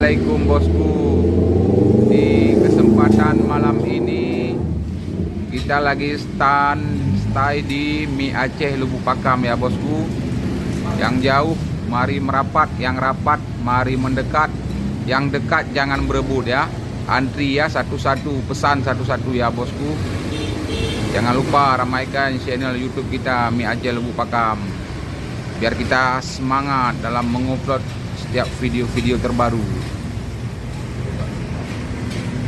Assalamualaikum bosku. Di kesempatan malam ini kita lagi stay di Mie Aceh Lubuk Pakam ya bosku. Yang jauh mari merapat, yang rapat mari mendekat, yang dekat jangan berebut ya. Antri ya satu-satu, pesan satu-satu ya bosku. Jangan lupa ramaikan channel YouTube kita Mie Aceh Lubuk Pakam, biar kita semangat dalam mengupload setiap video-video terbaru.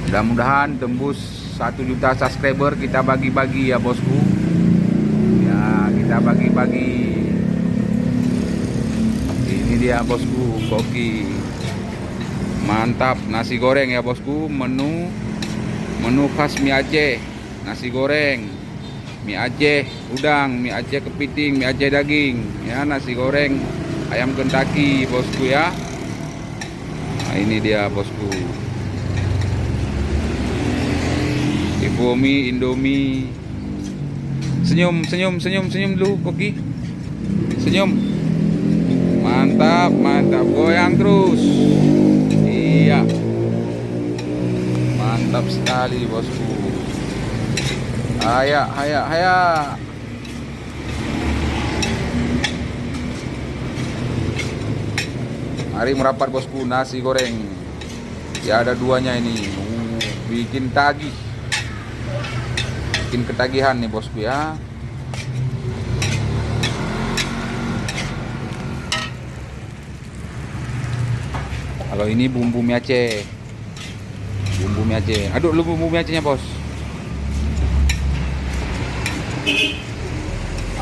Mudah-mudahan tembus 1 juta subscriber, kita bagi-bagi ya bosku. Ya, kita bagi-bagi. Ini dia bosku, koki. Mantap, nasi goreng ya bosku. Menu khas Mie Aceh. Nasi goreng, mie Aceh udang, mie Aceh kepiting, mie Aceh daging. Ya, nasi goreng ayam Kentucky bosku ya. Nah, ini dia bosku. Indomie, Indomie. Senyum dulu koki. Senyum. Mantap, goyang terus. Iya. Mantap sekali bosku. Haya. Mari merapat bosku, nasi goreng. Ya ada duanya ini. Bikin tagih. Bikin ketagihan nih bosku ya. Kalau ini bumbu mie Aceh. Bumbu mie Aceh. Aduk lu bumbu mie Acehnya, bos.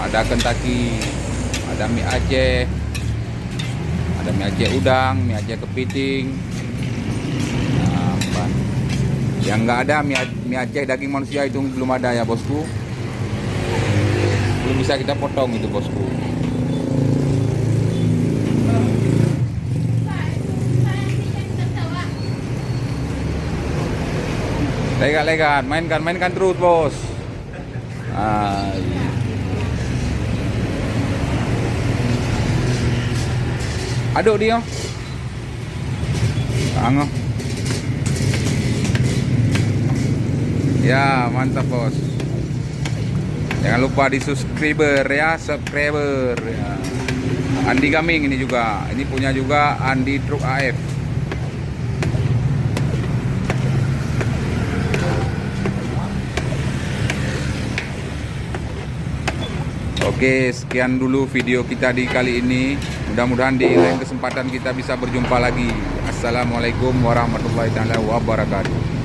Ada Kentucky, ada mie Aceh. Ada mie Aceh udang, mie Aceh kepiting. Nah, yang nggak ada mie Aceh daging manusia itu belum ada ya bosku. Belum bisa kita potong itu bosku. Legan, mainkan terus bos. Iya. Aduk dia. Anggo. Ya, mantap bos. Jangan lupa di subscriber ya, subscriber ya. Andi Gaming ini juga. Ini punya juga Andi Truk AF. Oke, sekian dulu video kita di kali ini. Mudah-mudahan di lain kesempatan kita bisa berjumpa lagi. Assalamualaikum warahmatullahi wabarakatuh.